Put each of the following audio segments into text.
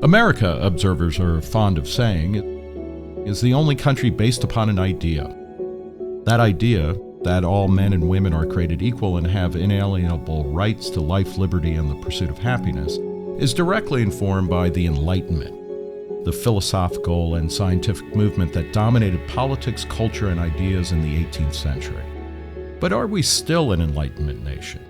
America, observers are fond of saying, is the only country based upon an idea. That idea, that all men and women are created equal and have inalienable rights to life, liberty, and the pursuit of happiness, is directly informed by the Enlightenment, the philosophical and scientific movement that dominated politics, culture, and ideas in the 18th century. But are we still an Enlightenment nation?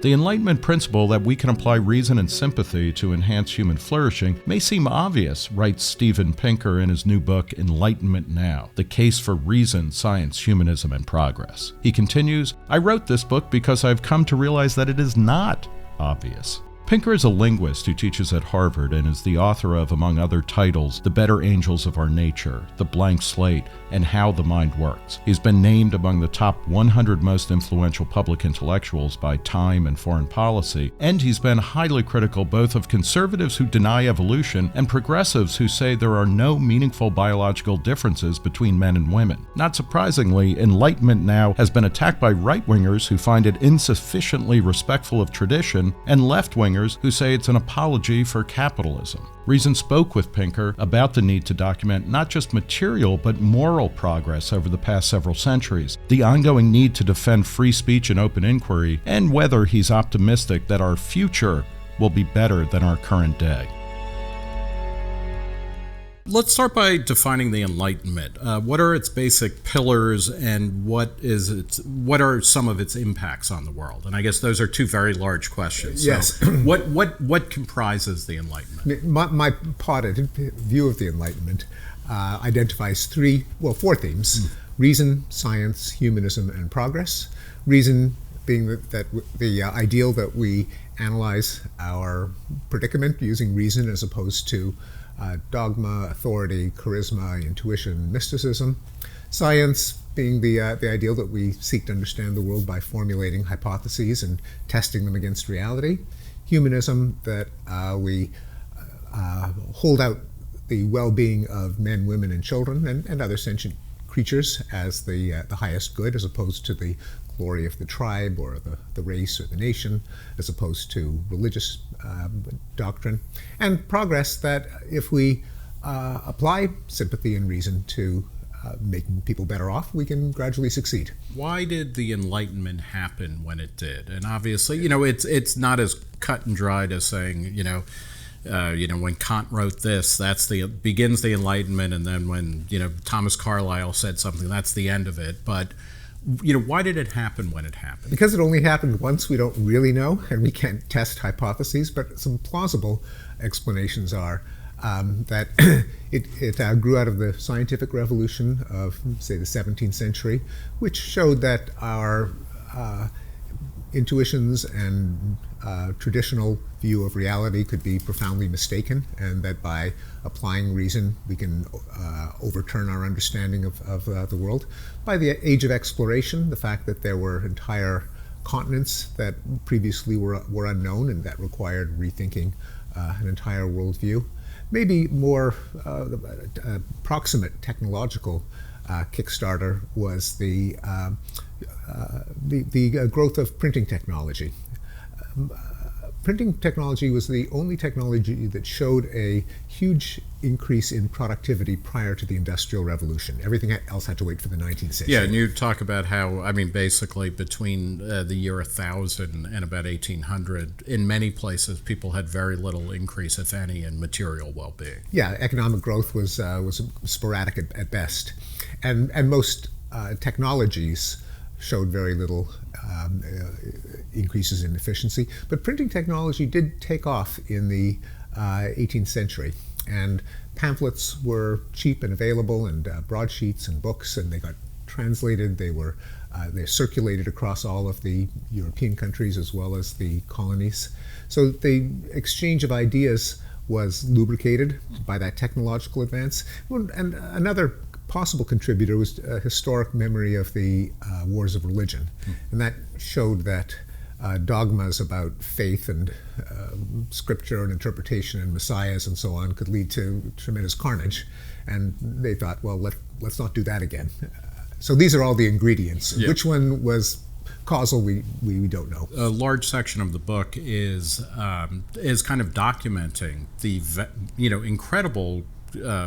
The Enlightenment principle that we can apply reason and sympathy to enhance human flourishing may seem obvious, writes Steven Pinker in his new book, Enlightenment Now, The Case for Reason, Science, Humanism and Progress. He continues, I wrote this book because I've come to realize that it is not obvious. Pinker is a linguist who teaches at Harvard and is the author of, among other titles, The Better Angels of Our Nature, The Blank Slate, and How the Mind Works. He's been named among the top 100 most influential public intellectuals by Time and Foreign Policy, and he's been highly critical both of conservatives who deny evolution and progressives who say there are no meaningful biological differences between men and women. Not surprisingly, Enlightenment Now has been attacked by right-wingers who find it insufficiently respectful of tradition and left-wingers who say it's an apology for capitalism. Reason spoke with Pinker about the need to document not just material but moral progress over the past several centuries, the ongoing need to defend free speech and open inquiry, and whether he's optimistic that our future will be better than our current day. Let's start by defining the Enlightenment. What are its basic pillars, and what are some of its impacts on the world? And I guess those are two very large questions. Yes. So what comprises the Enlightenment? My potted view of the Enlightenment identifies four themes: reason, science, humanism, and progress. Reason being that the ideal that we analyze our predicament using reason as opposed to dogma, authority, charisma, intuition, mysticism. Science being the ideal that we seek to understand the world by formulating hypotheses and testing them against reality. Humanism, that we hold out the well-being of men, women, and children and other sentient creatures as the highest good, as opposed to the glory of the tribe or the race or the nation, as opposed to religious doctrine. And progress, that if we apply sympathy and reason to making people better off, we can gradually succeed. Why did the Enlightenment happen when it did? And obviously, it's not as cut and dried as saying, when Kant wrote this, begins the Enlightenment, and then when Thomas Carlyle said something, that's the end of it. But why did it happen when it happened? Because it only happened once, we don't really know, and we can't test hypotheses. But some plausible explanations are that it grew out of the scientific revolution of, say, the 17th century, which showed that our intuitions and traditional view of reality could be profoundly mistaken, and that by applying reason we can overturn our understanding of the world. By the age of exploration, the fact that there were entire continents that previously were unknown and that required rethinking an entire worldview. Maybe more proximate technological Kickstarter was the growth of printing technology. Printing technology was the only technology that showed a huge increase in productivity prior to the Industrial Revolution. Everything else had to wait for the 19th century. Yeah, and you talk about how, basically between the year 1000 and about 1800, in many places, people had very little increase, if any, in material well-being. Yeah, economic growth was sporadic at best. And most technologies showed very little increases in efficiency. But printing technology did take off in the 18th century. And pamphlets were cheap and available, and broadsheets and books, and they got translated. They circulated across all of the European countries as well as the colonies. So the exchange of ideas was lubricated by that technological advance. And another possible contributor was a historic memory of the wars of religion. And that showed that dogmas about faith and scripture and interpretation and messiahs and so on could lead to tremendous carnage. And they thought, well, let's not do that again. So these are all the ingredients. Yeah. Which one was causal, we don't know. A large section of the book is kind of documenting the incredible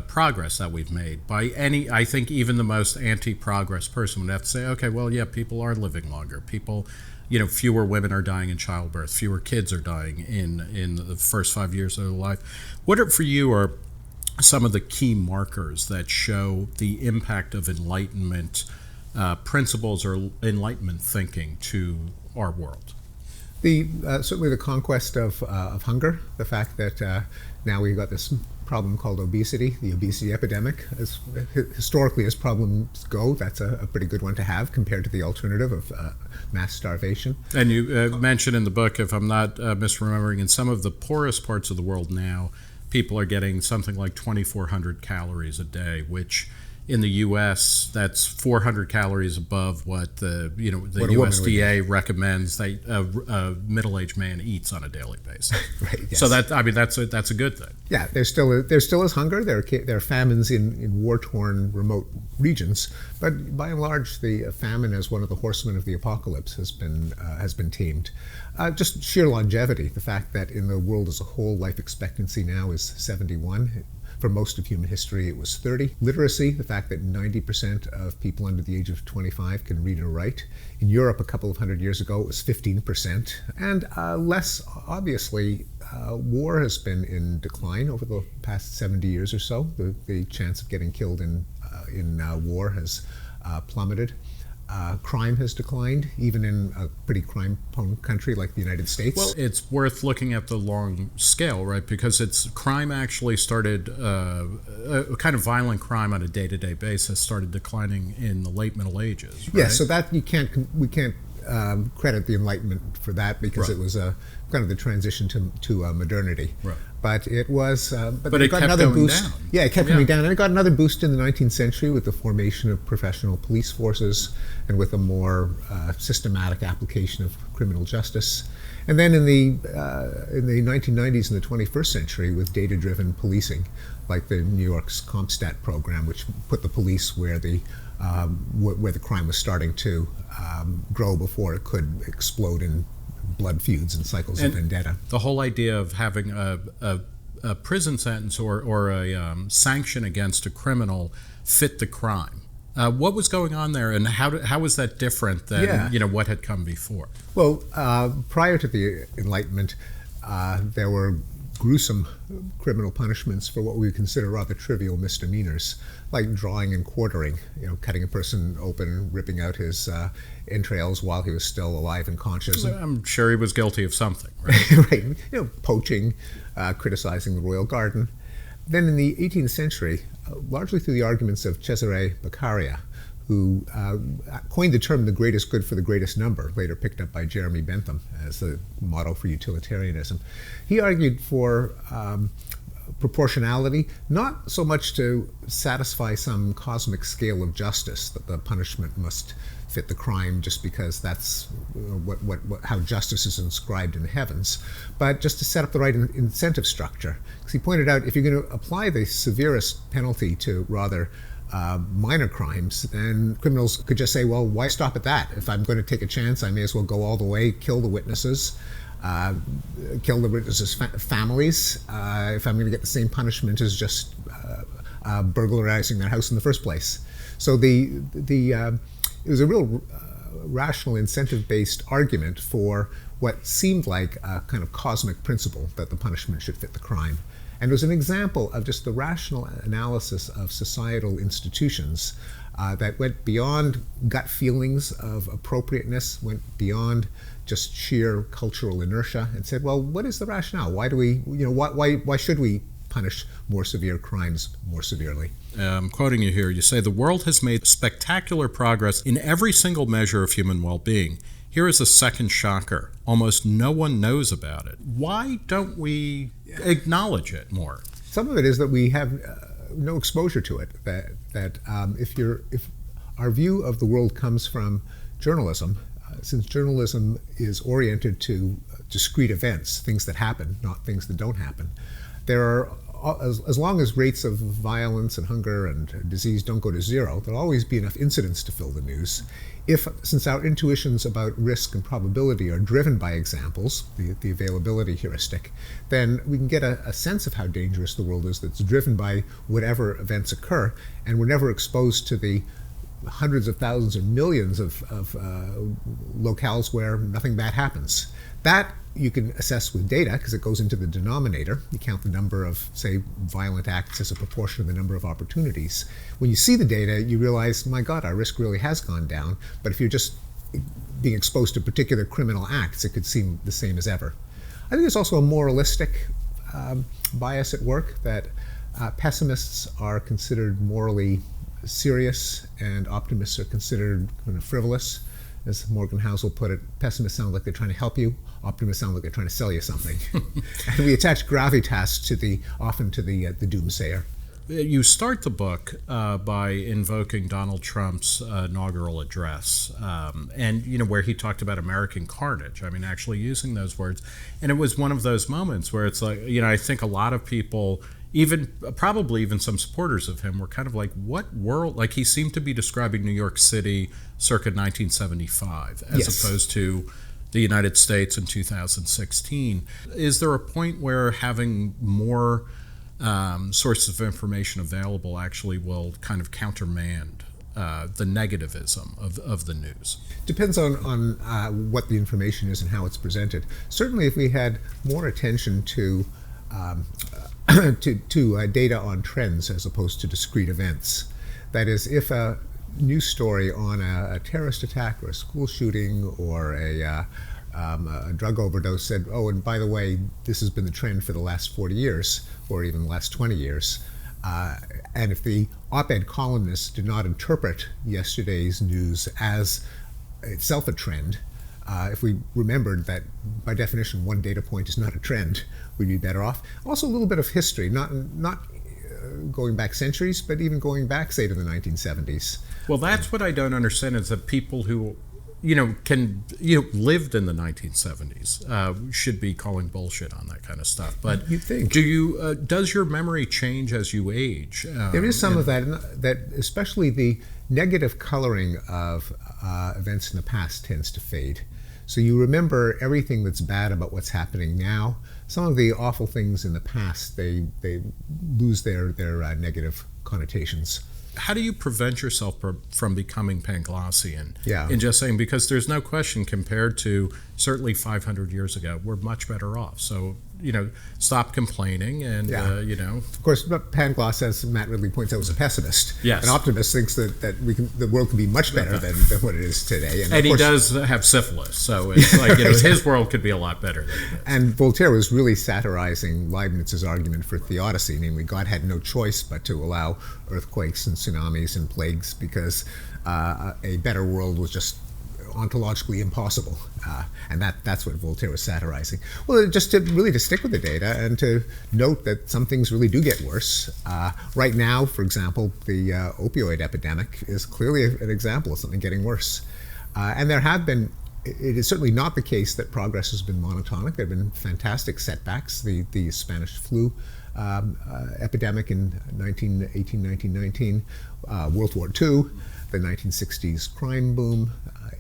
progress that we've made by any. I think even the most anti-progress person would have to say, okay, well, yeah, people are living longer. People, fewer women are dying in childbirth. Fewer kids are dying in the first 5 years of their life. What for you are some of the key markers that show the impact of Enlightenment principles or Enlightenment thinking to our world? Certainly the conquest of hunger, the fact that now we've got this problem called obesity, the obesity epidemic. Historically, as problems go, that's a pretty good one to have compared to the alternative of mass starvation. And you mentioned in the book, if I'm not misremembering, in some of the poorest parts of the world now, people are getting something like 2,400 calories a day, which in the U.S., that's 400 calories above what the USDA recommends that a middle-aged man eats on a daily basis. Right. Yes. So that's a good thing. Yeah, there still is hunger. There are famines in war-torn remote regions, but by and large, the famine as one of the horsemen of the apocalypse has been tamed. Just sheer longevity, the fact that in the world as a whole, life expectancy now is 71. For most of human history, it was 30. Literacy, the fact that 90% of people under the age of 25 can read and write. In Europe, a couple of hundred years ago, it was 15%. And less obviously, war has been in decline over the past 70 years or so. The chance of getting killed in war has plummeted. Crime has declined, even in a pretty crime-prone country like the United States. Well, it's worth looking at the long scale, right? Because crime actually started, a kind of violent crime on a day-to-day basis started declining in the late Middle Ages, right? Yeah, so that we can't credit the Enlightenment for that because it was kind of the transition to modernity. Right. But it was, but it got another boost. Down. Yeah, it kept coming down, and it got another boost in the 19th century with the formation of professional police forces and with a more systematic application of criminal justice. And then in the 1990s and the 21st century with data-driven policing, like the New York's CompStat program, which put the police where the crime was starting to grow before it could explode in blood feuds and cycles of vendetta. The whole idea of having a prison sentence or a sanction against a criminal fit the crime. What was going on there, and how was that different than what had come before? Well, prior to the Enlightenment, there were gruesome criminal punishments for what we would consider rather trivial misdemeanors, like drawing and quartering, cutting a person open, ripping out his entrails while he was still alive and conscious. I'm sure he was guilty of something, right? Right. Poaching, criticizing the royal garden. Then in the 18th century, largely through the arguments of Cesare Beccaria, who coined the term the greatest good for the greatest number, later picked up by Jeremy Bentham as the motto for utilitarianism. He argued for proportionality, not so much to satisfy some cosmic scale of justice, that the punishment must fit the crime just because that's how justice is inscribed in the heavens, but just to set up the right incentive structure. Because he pointed out, if you're going to apply the severest penalty to rather minor crimes, then criminals could just say, well, why stop at that? If I'm going to take a chance, I may as well go all the way, kill the witnesses, kill the witnesses' families, if I'm going to get the same punishment as just burglarizing their house in the first place. So it was a real rational incentive-based argument for what seemed like a kind of cosmic principle that the punishment should fit the crime. And it was an example of just the rational analysis of societal institutions that went beyond gut feelings of appropriateness, went beyond just sheer cultural inertia, and said, well, what is the rationale? Why do we, why should we punish more severe crimes more severely? I'm quoting you here. You say, the world has made spectacular progress in every single measure of human well-being. Here is a second shocker. Almost no one knows about it. Why don't we acknowledge it more? Some of it is that we have no exposure to it. That if our view of the world comes from journalism, since journalism is oriented to discrete events, things that happen, not things that don't happen, there are as long as rates of violence and hunger and disease don't go to zero, there'll always be enough incidents to fill the news. Since our intuitions about risk and probability are driven by examples, the availability heuristic, then we can get a sense of how dangerous the world is that's driven by whatever events occur, and we're never exposed to the hundreds of thousands or millions of locales where nothing bad happens. That you can assess with data because it goes into the denominator. You count the number of, say, violent acts as a proportion of the number of opportunities. When you see the data, you realize, my God, our risk really has gone down. But if you're just being exposed to particular criminal acts, it could seem the same as ever. I think there's also a moralistic bias at work that pessimists are considered morally serious and optimists are considered kind of frivolous. As Morgan Housel put it, pessimists sound like they're trying to help you, optimists sound like they're trying to sell you something. And we attach gravitas often to the doomsayer. You start the book by invoking Donald Trump's inaugural address, and where he talked about American carnage. I mean, actually using those words, and it was one of those moments where it's like, I think a lot of people, probably even some supporters of him, were kind of like, what world? Like, he seemed to be describing New York City circa 1975 as Yes. opposed to the United States in 2016. Is there a point where having more sources of information available actually will kind of countermand the negativism of the news? Depends on what the information is and how it's presented. Certainly, if we had more attention to data on trends as opposed to discrete events. That is, if a news story on a terrorist attack or a school shooting or a drug overdose said, oh, and by the way, this has been the trend for the last 40 years or even the last 20 years, and if the op-ed columnists did not interpret yesterday's news as itself a trend, if we remembered that, by definition, one data point is not a trend, we'd be better off. Also, a little bit of history, not going back centuries, but even going back, say, to the 1970s. Well, that's what I don't understand is that people who, lived in the 1970s should be calling bullshit on that kind of stuff. But you think? Does your memory change as you age? There is some of that, especially the negative coloring of events in the past tends to fade. So you remember everything that's bad about what's happening now. Some of the awful things in the past, they lose their negative connotations. How do you prevent yourself from becoming Panglossian? Yeah. In just saying, because there's no question compared to certainly 500 years ago, we're much better off. So, stop complaining and, Of course, Pangloss, as Matt Ridley points out, was a pessimist. Yes. An optimist thinks that the world can be much better than what it is today. And he does have syphilis, so it's like, his world could be a lot better than it is. And Voltaire was really satirizing Leibniz's argument for theodicy, namely God had no choice but to allow earthquakes and tsunamis and plagues because a better world was just ontologically impossible, and that's what Voltaire was satirizing. Well, just to stick with the data and to note that some things really do get worse. Right now, for example, the opioid epidemic is clearly an example of something getting worse. And there have been, it is certainly not the case that progress has been monotonic. There have been fantastic setbacks. The Spanish flu epidemic in 1918, 1919, World War II, the 1960s crime boom,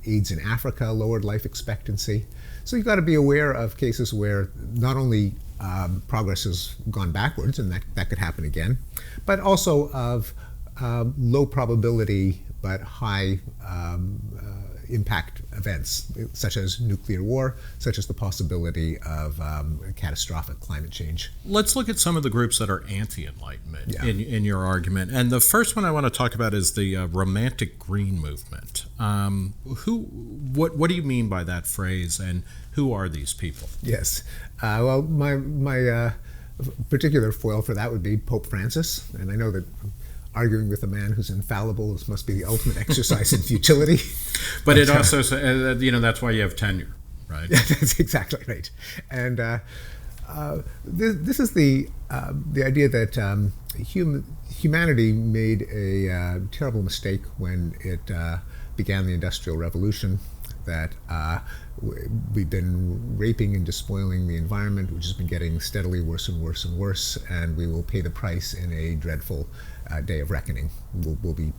AIDS in Africa lowered life expectancy. So you've got to be aware of cases where not only progress has gone backwards, and that could happen again, but also of low probability but high impact events, such as nuclear war, such as the possibility of catastrophic climate change. Let's look at some of the groups that are anti-Enlightenment Yeah. in your argument. And the first one I want to talk about is the Romantic Green Movement. What do you mean by that phrase, and who are these people? Yes. Well, my particular foil for that would be Pope Francis, and I know that arguing with a man who's infallible, this must be the ultimate exercise in futility. But it also, that's why you have tenure, right? That's exactly right. And this is the idea that humanity made a terrible mistake when it began the Industrial Revolution. that we've been raping and despoiling the environment, which has been getting steadily worse and worse and worse, and we will pay the price in a dreadful day of reckoning. We'll be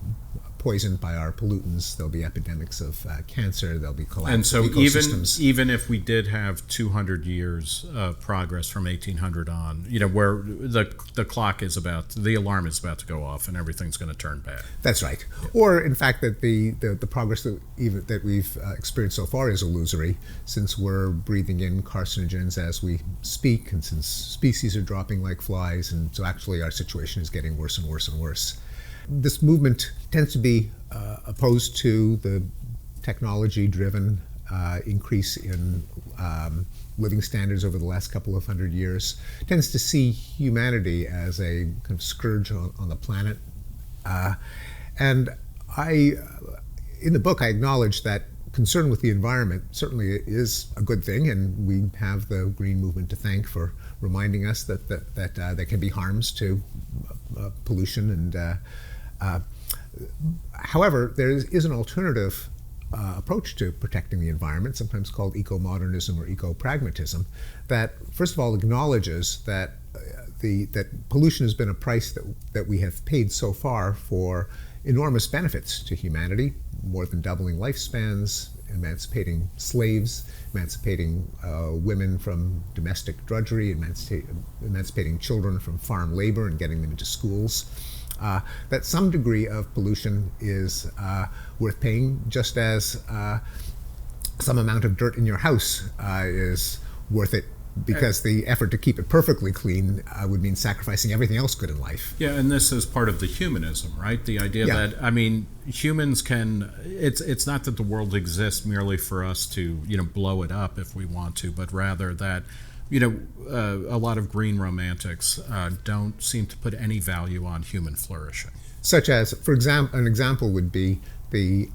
poisoned by our pollutants. There'll be epidemics of cancer. There'll be collapse and so of ecosystems. even if we did have 200 years of progress from 1800 on, where the clock is the alarm is about to go off and everything's going to turn bad. That's right. Or in fact that the progress that we've experienced so far is illusory, since we're breathing in carcinogens as we speak, and since species are dropping like flies, and so actually our situation is getting worse and worse and worse. This movement tends to be opposed to the technology-driven increase in living standards over the last couple of hundred years. It tends to see humanity as a kind of scourge on the planet. And in the book, I acknowledge that concern with the environment certainly is a good thing, and we have the Green Movement to thank for reminding us that there can be harms to pollution and however, there is an alternative approach to protecting the environment, sometimes called eco-modernism or eco-pragmatism, that first of all acknowledges that that pollution has been a price that we have paid so far for enormous benefits to humanity, more than doubling lifespans, emancipating slaves, emancipating women from domestic drudgery, emancipating children from farm labor and getting them into schools. That some degree of pollution is worth paying, just as some amount of dirt in your house is worth it, because the effort to keep it perfectly clean would mean sacrificing everything else good in life. Yeah, and this is part of the humanism, right? The idea that, humans can, it's not that the world exists merely for us to, blow it up if we want to, but rather that a lot of green romantics don't seem to put any value on human flourishing. Such as, for example, an example would be the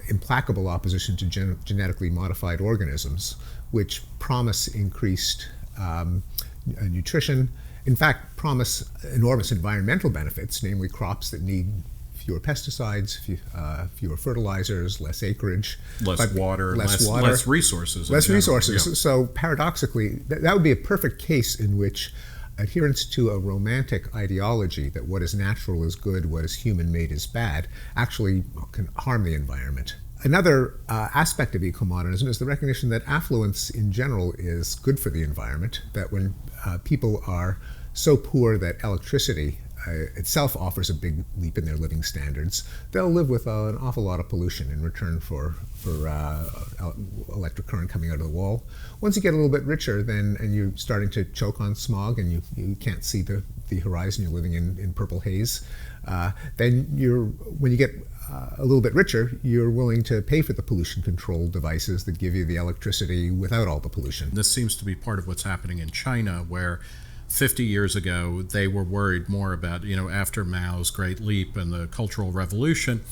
implacable opposition to genetically modified organisms, which promise increased nutrition, in fact, promise enormous environmental benefits, namely crops that need fewer pesticides, fewer fertilizers, less acreage, less water, less resources. Less resources. Yeah. So paradoxically, that would be a perfect case in which adherence to a romantic ideology that what is natural is good, what is human-made is bad, actually can harm the environment. Another aspect of eco-modernism is the recognition that affluence in general is good for the environment, that when people are so poor that electricity itself offers a big leap in their living standards, they'll live with an awful lot of pollution in return for electric current coming out of the wall. Once you get a little bit richer, and you're starting to choke on smog, and you can't see the horizon, you're living in purple haze, then when you get a little bit richer, you're willing to pay for the pollution control devices that give you the electricity without all the pollution. This seems to be part of what's happening in China, where 50 years ago, they were worried more about, after Mao's Great Leap and the Cultural Revolution,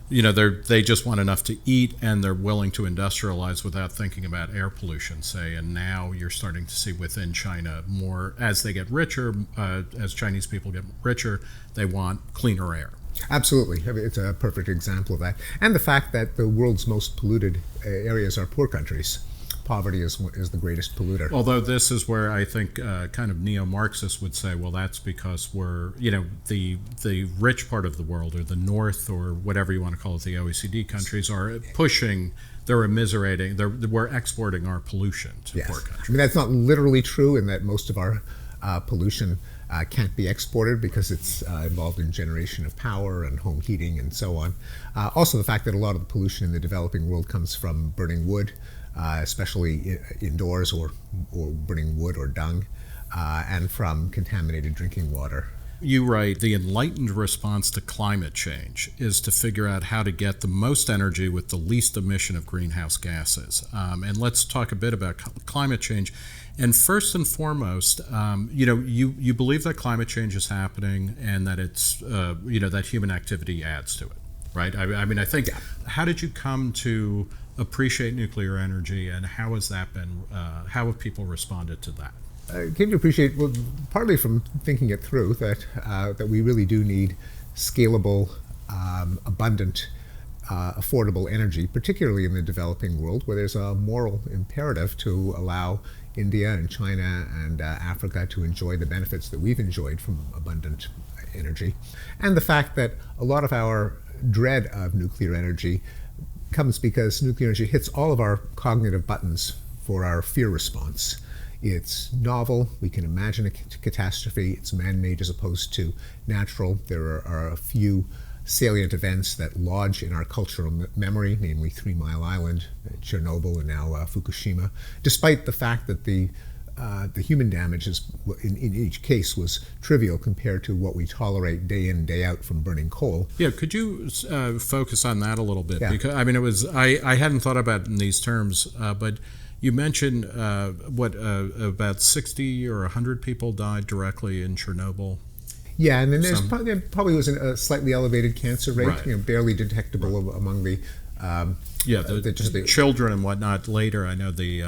they just want enough to eat, and they're willing to industrialize without thinking about air pollution, say. And now you're starting to see within China more, as they get richer, as Chinese people get richer, they want cleaner air. Absolutely. It's a perfect example of that. And the fact that the world's most polluted areas are poor countries. Poverty is the greatest polluter. Although this is where I think kind of neo-Marxists would say, well, that's because we're, the rich part of the world, or the North, or whatever you want to call it, the OECD countries, are pushing, they're immiserating, we're exporting our pollution to poor countries. That's not literally true, in that most of our pollution can't be exported because it's involved in generation of power and home heating and so on. Also, the fact that a lot of the pollution in the developing world comes from burning wood, especially indoors, or burning wood or dung, and from contaminated drinking water. You write, the enlightened response to climate change is to figure out how to get the most energy with the least emission of greenhouse gases. And let's talk a bit about climate change. And first and foremost, you believe that climate change is happening, and that it's, that human activity adds to it, right? I think, how did you come to appreciate nuclear energy, and how has that been, how have people responded to that? I came to appreciate, well, partly from thinking it through, that we really do need scalable, abundant affordable energy, particularly in the developing world, where there's a moral imperative to allow India and China and Africa to enjoy the benefits that we've enjoyed from abundant energy. And the fact that a lot of our dread of nuclear energy comes because nuclear energy hits all of our cognitive buttons for our fear response. It's novel, we can imagine a catastrophe, it's man-made as opposed to natural. There are a few salient events that lodge in our cultural memory, namely 3 Mile Island, Chernobyl, and now Fukushima, despite the fact that the human damage in each case was trivial compared to what we tolerate day in, day out from burning coal. Yeah, could you focus on that a little bit? Yeah. Because I mean, I hadn't thought about it in these terms, but you mentioned about 60 or 100 people died directly in Chernobyl. Yeah, and then there probably was a slightly elevated cancer rate, right. Barely detectable among the the children and whatnot. Later, I know the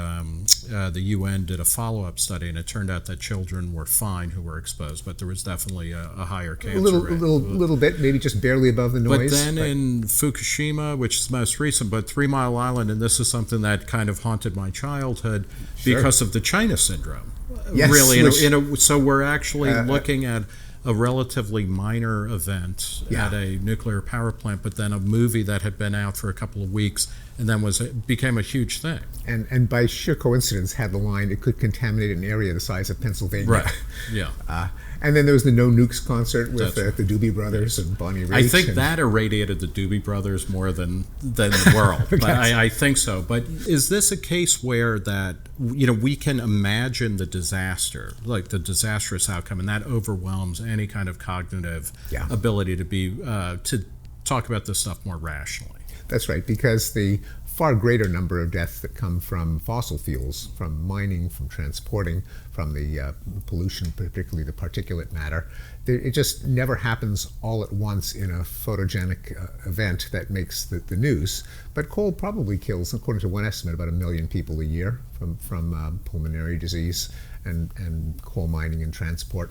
UN did a follow-up study, and it turned out that children were fine who were exposed, but there was definitely a higher cancer rate. A little bit, maybe just barely above the noise. But then in Fukushima, which is most recent, but 3 Mile Island, and this is something that kind of haunted my childhood because of the China syndrome. Yes, really, so we're actually looking at a relatively minor event at a nuclear power plant, but then a movie that had been out for a couple of weeks and then became a huge thing. And by sheer coincidence had the line, it could contaminate an area the size of Pennsylvania. Right, yeah. And then there was the No Nukes concert with the Doobie Brothers and Bonnie Raitt. I think that irradiated the Doobie Brothers more than the world. But I think so. But is this a case where that, we can imagine the disaster, like the disastrous outcome, and that overwhelms any kind of cognitive ability to talk about this stuff more rationally? That's right, because the far greater number of deaths that come from fossil fuels, from mining, from transporting, from the pollution, particularly the particulate matter, it just never happens all at once in a photogenic event that makes the news. But coal probably kills, according to one estimate, about 1 million people a year from pulmonary disease and coal mining and transport.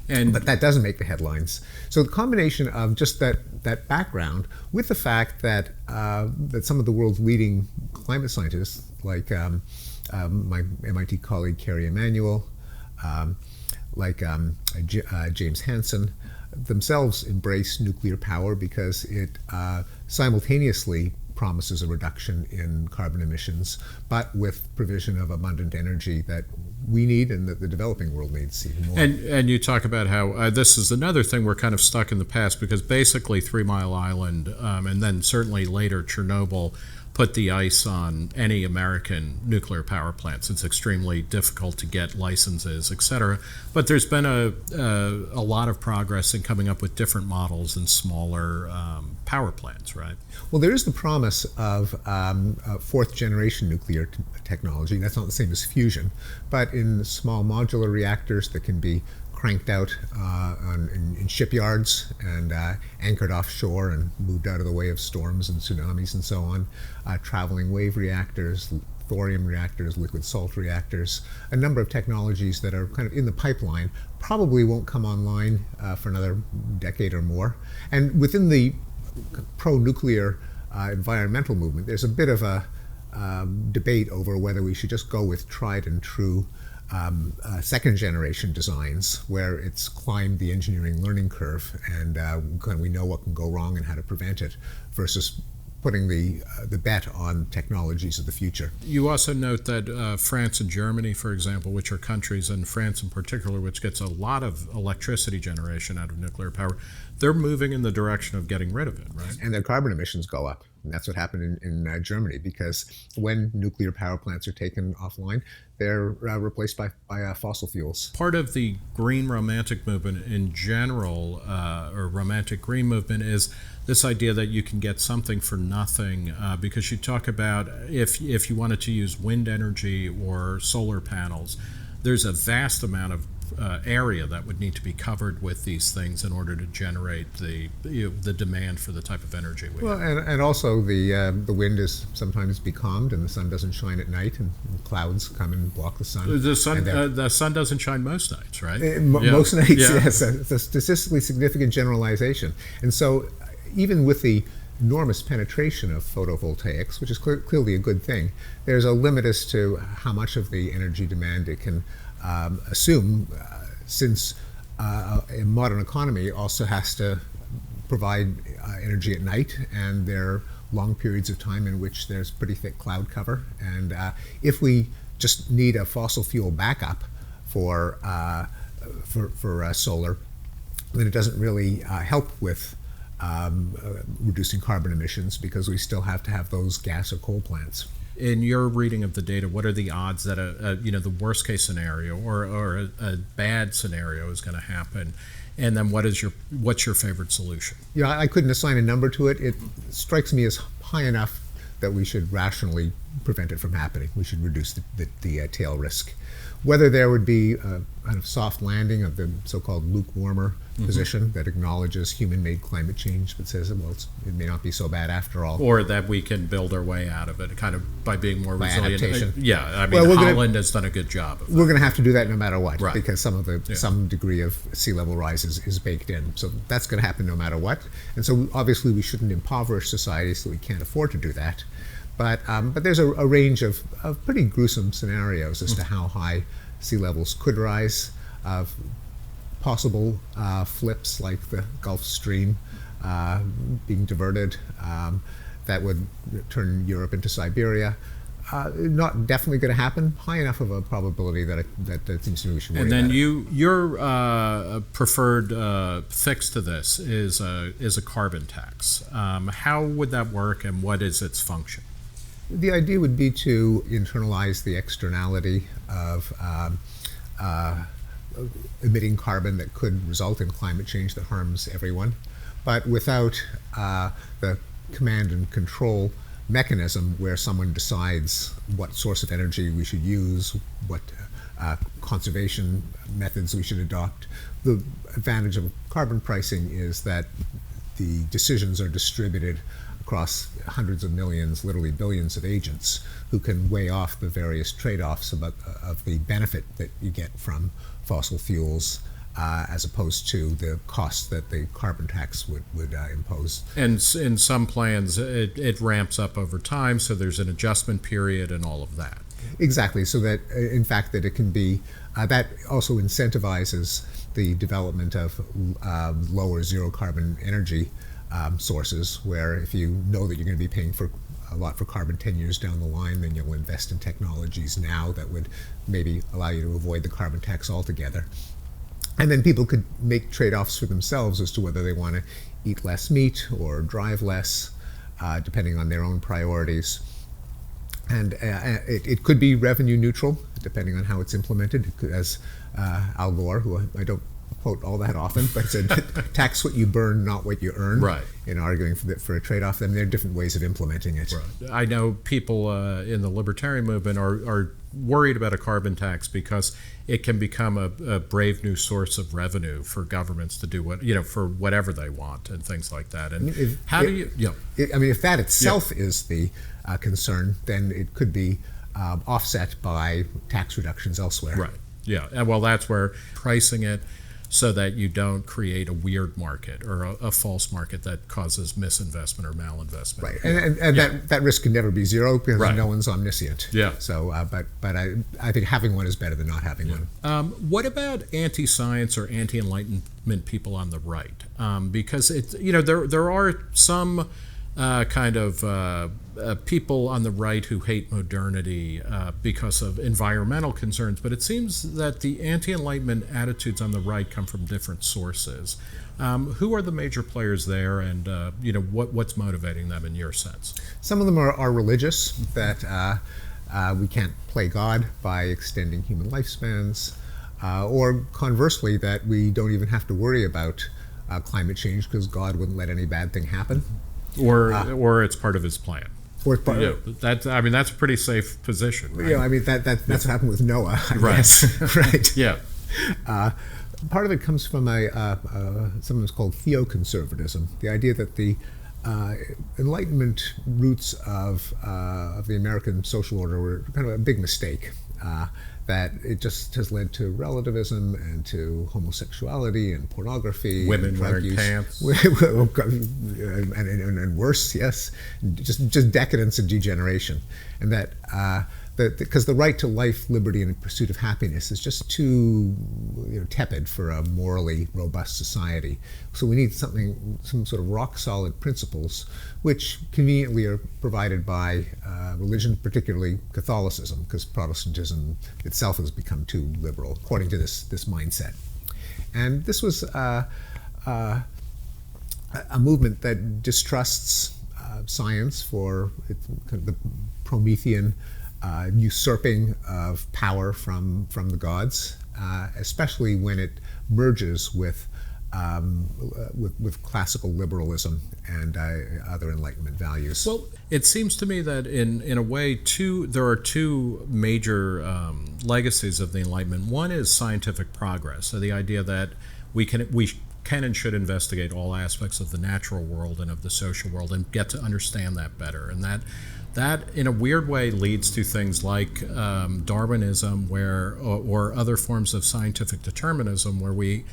But that doesn't make the headlines. So the combination of just that background with the fact that that some of the world's leading climate scientists, like my MIT colleague Kerry Emanuel, James Hansen, themselves embrace nuclear power because it simultaneously promises a reduction in carbon emissions, but with provision of abundant energy that we need and that the developing world needs even more. And you talk about how this is another thing we're kind of stuck in the past, because basically 3 Mile Island and then certainly later Chernobyl put the ice on any American nuclear power plants. It's extremely difficult to get licenses, et cetera. But there's been a lot of progress in coming up with different models and smaller power plants, right? Well, there is the promise of fourth generation nuclear technology. That's not the same as fusion, but in small modular reactors that can be cranked out in shipyards and anchored offshore and moved out of the way of storms and tsunamis and so on. Traveling wave reactors, thorium reactors, liquid salt reactors, a number of technologies that are kind of in the pipeline, probably won't come online for another decade or more. And within the pro-nuclear environmental movement, there's a bit of a debate over whether we should just go with tried and true second generation designs where it's climbed the engineering learning curve and we know what can go wrong and how to prevent it, versus putting the bet on technologies of the future. You also note that France and Germany, for example, which are countries, and France in particular, which gets a lot of electricity generation out of nuclear power, they're moving in the direction of getting rid of it, right? And their carbon emissions go up. And that's what happened in Germany, because when nuclear power plants are taken offline, they're replaced by fossil fuels. Part of the green romantic movement in general, or romantic green movement, is this idea that you can get something for nothing, because you talk about if you wanted to use wind energy or solar panels, there's a vast amount of area that would need to be covered with these things in order to generate the demand for the type of energy we have. And also the wind is sometimes becalmed and the sun doesn't shine at night and clouds come and block the sun. The sun doesn't shine most nights, right? Most nights, yes. It's a statistically significant generalization. And so even with the enormous penetration of photovoltaics, which is clearly a good thing, there's a limit as to how much of the energy demand it can assume, since a modern economy also has to provide energy at night, and there are long periods of time in which there's pretty thick cloud cover. And if we just need a fossil fuel backup for solar, then it doesn't really help with reducing carbon emissions, because we still have to have those gas or coal plants. In your reading of the data, what are the odds that the worst case scenario or a bad scenario is going to happen? And then what's your favorite solution? Yeah, I couldn't assign a number to it. It strikes me as high enough that we should rationally prevent it from happening. We should reduce the tail risk. Whether there would be a kind of soft landing of the so-called lukewarmer position that acknowledges human-made climate change, but says, well, it may not be so bad after all. Or that we can build our way out of it, kind of by being more resilient. Adaptation. Yeah, I mean, Holland has done a good job of that. We're going to have to do that no matter what, right, because some degree of sea level rise is baked in. So that's going to happen no matter what. And so obviously we shouldn't impoverish society so we can't afford to do that. But there's a range of pretty gruesome scenarios as to how high sea levels could rise, of possible flips like the Gulf Stream being diverted that would turn Europe into Siberia. Not definitely going to happen. High enough of a probability that it seems to me we should worry about. And then your preferred fix to this is a carbon tax. How would that work, and what is its function? The idea would be to internalize the externality of emitting carbon that could result in climate change that harms everyone, but without the command and control mechanism where someone decides what source of energy we should use, what conservation methods we should adopt. The advantage of carbon pricing is that the decisions are distributed across hundreds of millions, literally billions of agents who can weigh off the various trade-offs of the benefit that you get from fossil fuels as opposed to the cost that the carbon tax would impose. And in some plans, it ramps up over time, so there's an adjustment period and all of that. Exactly, so that in fact that it can be, that also incentivizes the development of lower zero carbon energy sources, where if you know that you're going to be paying for a lot for carbon 10 years down the line, then you'll invest in technologies now that would maybe allow you to avoid the carbon tax altogether. And then people could make trade-offs for themselves as to whether they want to eat less meat or drive less, depending on their own priorities. And it could be revenue neutral, depending on how it's implemented. It could, as Al Gore, who I don't quote all that often, but said, tax what you burn, not what you earn, right, in arguing for a trade-off. I mean, there are different ways of implementing it. Right. I know people in the libertarian movement are worried about a carbon tax because it can become a brave new source of revenue for governments to do for whatever they want and things like that. And if that itself is the concern, then it could be offset by tax reductions elsewhere. Right. Yeah. And well, that's where pricing it so that you don't create a weird market or a false market that causes misinvestment or malinvestment. Right, and that risk can never be zero because no one's omniscient. Yeah. So, but I think having one is better than not having one. What about anti-science or anti-enlightenment people on the right? Because there are some kind of people on the right who hate modernity because of environmental concerns, but it seems that the anti-enlightenment attitudes on the right come from different sources. Who are the major players there, and what's motivating them in your sense? Some of them are religious, that we can't play God by extending human lifespans, or conversely, that we don't even have to worry about climate change because God wouldn't let any bad thing happen. Or it's part of his plan. That's a pretty safe position. Right? I mean that's what happened with Noah, I guess. Right. Yeah. Part of it comes from something that's called theoconservatism, the idea that the Enlightenment roots of the American social order were kind of a big mistake. that it just has led to relativism and to homosexuality and pornography, women and wearing pants, and worse, yes, just decadence and degeneration, and that because the right to life, liberty, and the pursuit of happiness is just too tepid for a morally robust society. So we need some sort of rock solid principles, which conveniently are provided by religion, particularly Catholicism, because Protestantism itself has become too liberal, according to this mindset. And this was a movement that distrusts science for the Promethean usurping of power from the gods, especially when it merges with classical liberalism and other Enlightenment values. Well, it seems to me that in a way, there are two major legacies of the Enlightenment. One is scientific progress, so the idea that we can and should investigate all aspects of the natural world and of the social world and get to understand that better, and that in a weird way leads to things like Darwinism, or other forms of scientific determinism, where we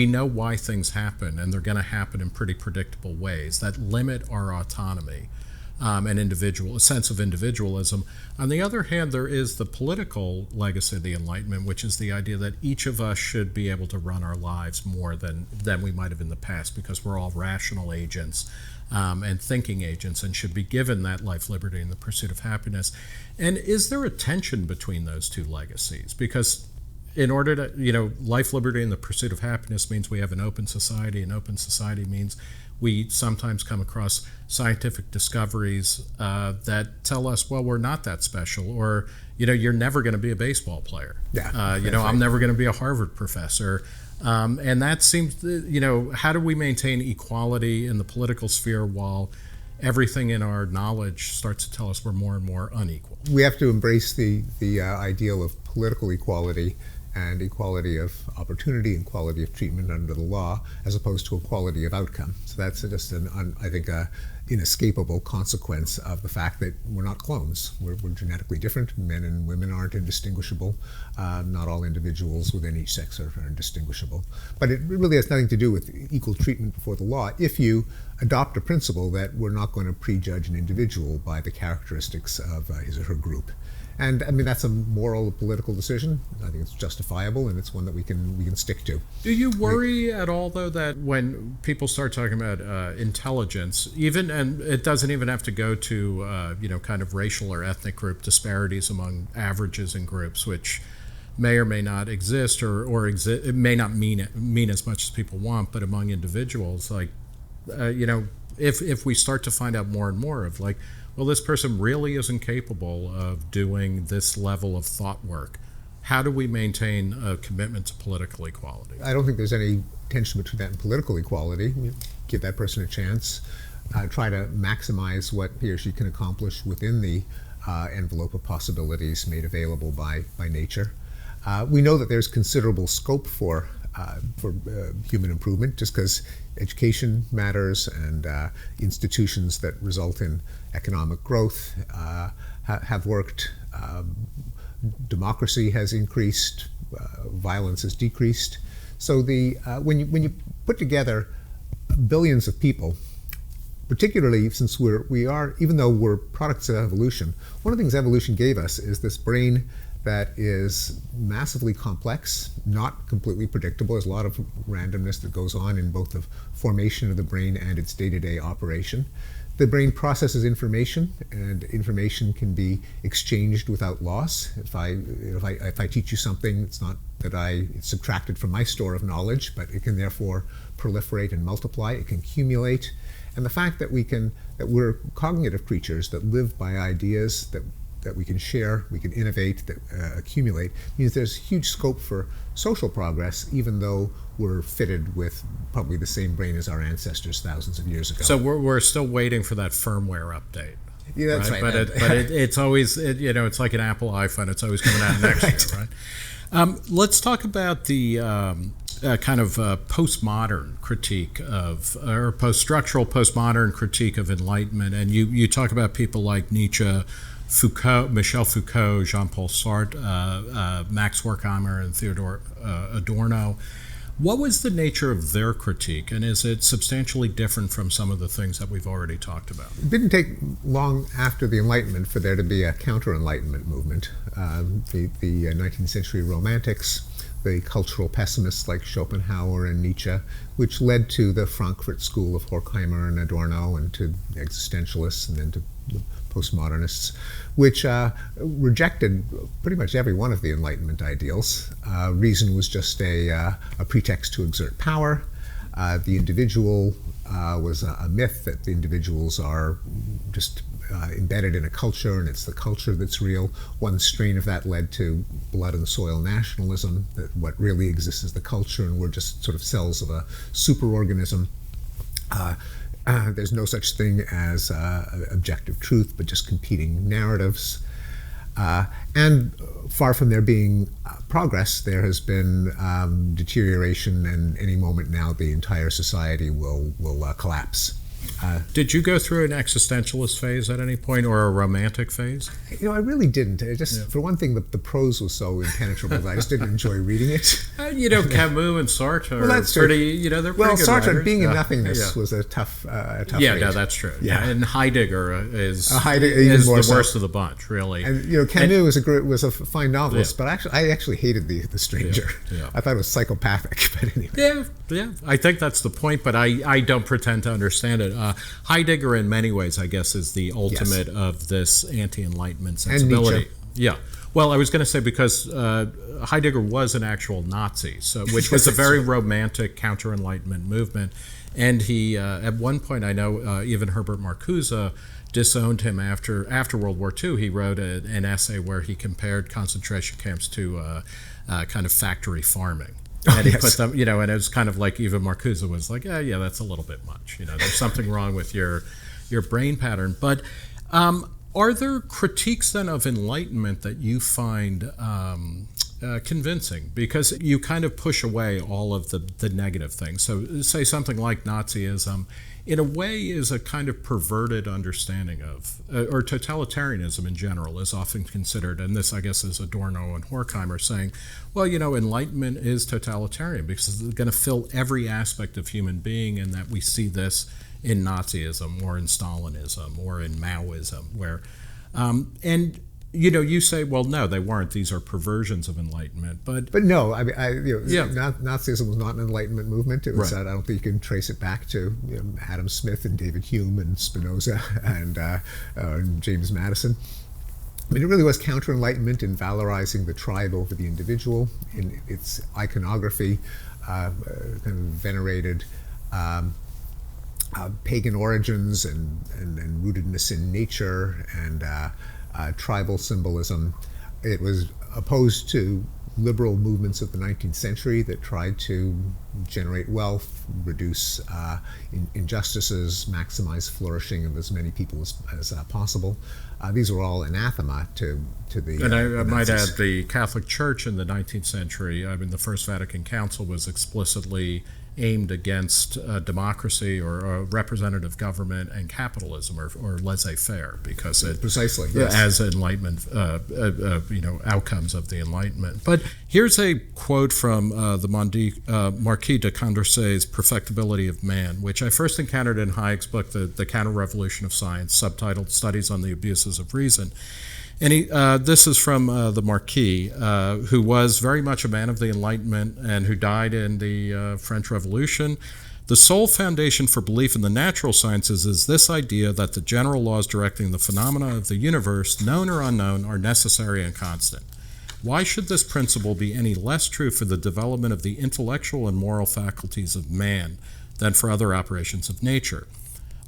know why things happen, and they're going to happen in pretty predictable ways that limit our autonomy and a sense of individualism. On the other hand, there is the political legacy of the Enlightenment, which is the idea that each of us should be able to run our lives more than we might have in the past, because we're all rational agents and thinking agents, and should be given that life, liberty, and the pursuit of happiness. And is there a tension between those two legacies? Because in order to, life, liberty, and the pursuit of happiness means we have an open society, and open society means we sometimes come across scientific discoveries that tell us, well, we're not that special, or, you're never going to be a baseball player. Yeah, I'm never going to be a Harvard professor. And that seems, how do we maintain equality in the political sphere while everything in our knowledge starts to tell us we're more and more unequal? We have to embrace the ideal of political equality and equality of opportunity and equality of treatment under the law, as opposed to equality of outcome. So that's just I think inescapable consequence of the fact that we're not clones. We're genetically different. Men and women aren't indistinguishable. Not all individuals within each sex are indistinguishable. But it really has nothing to do with equal treatment before the law if you adopt a principle that we're not going to prejudge an individual by the characteristics of his or her group. And I mean, that's a moral, political decision. I think it's justifiable, and it's one that we can stick to. Do you worry at all, though, that when people start talking about intelligence, and it doesn't even have to go to kind of racial or ethnic group disparities among averages in groups, which may or may not exist, or it may not mean as much as people want, but among individuals, like if we start to find out more and more of, like, well, this person really isn't capable of doing this level of thought work, how do we maintain a commitment to political equality? I don't think there's any tension between that and political equality. Give that person a chance, try to maximize what he or she can accomplish within the envelope of possibilities made available by nature. We know that there's considerable scope for human improvement, just because education matters, and institutions that result in economic growth have worked. Democracy has increased, violence has decreased. So when you put together billions of people, particularly since we are, even though we're products of evolution, one of the things evolution gave us is this brain that is massively complex, not completely predictable. There's a lot of randomness that goes on in both the formation of the brain and its day-to-day operation. The brain processes information, and information can be exchanged without loss. If I teach you something, it's not that it's subtracted from my store of knowledge, but it can therefore proliferate and multiply. It can accumulate. And the fact that we're cognitive creatures that live by ideas that we can share, we can innovate, that accumulate, means there's huge scope for social progress, even though we're fitted with probably the same brain as our ancestors thousands of years ago. So we're still waiting for that firmware update. Yeah, that's right. But it's always, it's like an Apple iPhone. It's always coming out next year, right? Let's talk about the kind of postmodern critique or post-structural postmodern critique of Enlightenment. And you talk about people like Nietzsche, Michel Foucault, Jean-Paul Sartre, Max Horkheimer, and Theodor Adorno. What was the nature of their critique, and is it substantially different from some of the things that we've already talked about? It didn't take long after the Enlightenment for there to be a counter-Enlightenment movement. The 19th century Romantics, the cultural pessimists like Schopenhauer and Nietzsche, which led to the Frankfurt School of Horkheimer and Adorno, and to existentialists, and then to the postmodernists, which rejected pretty much every one of the Enlightenment ideals. Reason was just a pretext to exert power. The individual was a myth, that the individuals are just embedded in a culture, and it's the culture that's real. One strain of that led to blood and soil nationalism, that what really exists is the culture, and we're just sort of cells of a superorganism. There's no such thing as objective truth, but just competing narratives. And far from there being progress, there has been deterioration, and any moment now the entire society will collapse. Did you go through an existentialist phase at any point, or a romantic phase? I really didn't. For one thing, the prose was so impenetrable that I just didn't enjoy reading it. Camus and Sartre that's are pretty, they're pretty good Sartre, writers. being in nothingness was a tough Yeah, read. no, that's true. Yeah, and Heidegger is more the so. Worst of the bunch, really. And Camus was a fine novelist, but I actually hated the Stranger. Yeah. I thought it was psychopathic. But anyway. Yeah. I think that's the point, but I don't pretend to understand it. Heidegger, in many ways, I guess, is the ultimate of this anti-Enlightenment sensibility. And Nietzsche. Yeah. Well, I was going to say, because Heidegger was an actual Nazi, which was a very romantic counter-Enlightenment movement. And he, at one point, I know even Herbert Marcuse disowned him after World War II. He wrote an essay where he compared concentration camps to kind of factory farming. And he put them, and it was kind of like, even Marcuse was like, yeah, that's a little bit much. There's something wrong with your brain pattern. But are there critiques then of Enlightenment that you find convincing? Because you kind of push away all of the negative things. So say something like Nazism, in a way, is a kind of perverted understanding of, or totalitarianism in general is often considered, and this, I guess, is Adorno and Horkheimer saying, well, Enlightenment is totalitarian because it's going to fill every aspect of human being, and that we see this in Nazism or in Stalinism or in Maoism, where, and you say, well, no, they weren't. These are perversions of Enlightenment, but no, I mean, Nazism was not an Enlightenment movement. It was. Right. I don't think you can trace it back to Adam Smith and David Hume and Spinoza and James Madison. I mean, it really was counter-Enlightenment in valorizing the tribe over the individual, in its iconography, kind of venerated pagan origins and rootedness in nature and tribal symbolism. It was opposed to liberal movements of the 19th century that tried to generate wealth, reduce injustices, maximize flourishing of as many people as possible. These were all anathema to the And I might Nazis. add, the Catholic Church in the 19th century, I mean, the First Vatican Council was explicitly aimed against democracy or representative government and capitalism or laissez-faire, because it precisely yes. as Enlightenment outcomes of the Enlightenment. But here's a quote from the Marquis de Condorcet's Perfectibility of Man, which I first encountered in Hayek's book, The Counter-Revolution of Science, subtitled Studies on the Abuses of Reason. And this is from the Marquis, who was very much a man of the Enlightenment and who died in the French Revolution. The sole foundation for belief in the natural sciences is this idea that the general laws directing the phenomena of the universe, known or unknown, are necessary and constant. Why should this principle be any less true for the development of the intellectual and moral faculties of man than for other operations of nature?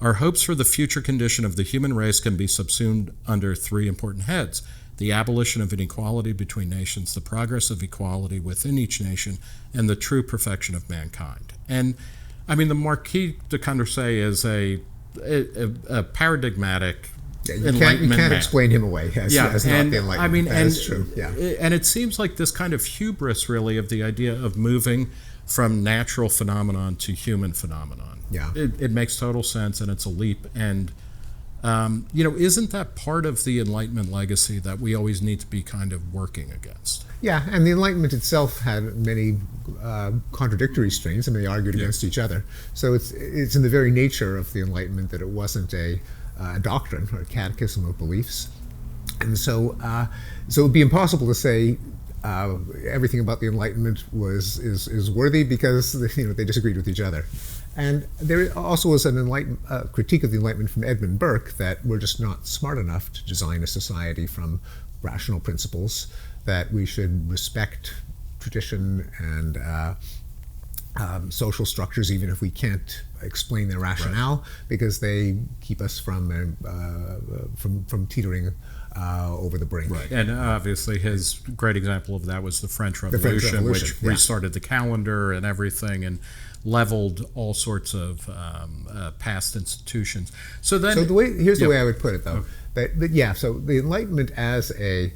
Our hopes for the future condition of the human race can be subsumed under three important heads: the abolition of inequality between nations, the progress of equality within each nation, and the true perfection of mankind. And, I mean, the Marquis de Condorcet is a paradigmatic Enlightenment you can't man. Explain him away as not the Enlightenment. I mean, that is true. Yeah. And it seems like this kind of hubris, really, of the idea of moving from natural phenomenon to human phenomenon. Yeah. It makes total sense, and it's a leap. And Isn't that part of the Enlightenment legacy that we always need to be kind of working against? Yeah, and the Enlightenment itself had many contradictory strains, and they argued against each other. So it's in the very nature of the Enlightenment that it wasn't a doctrine or a catechism of beliefs. And so it would be impossible to say everything about the Enlightenment is worthy because they disagreed with each other. And there also was an critique of the Enlightenment from Edmund Burke that we're just not smart enough to design a society from rational principles, that we should respect tradition and social structures even if we can't explain their rationale, because they keep us from teetering over the brink. Right. And obviously his great example of that was the French Revolution, which restarted the calendar and everything and leveled all sorts of past institutions. So here's the way I would put it, though. Okay. So the Enlightenment as a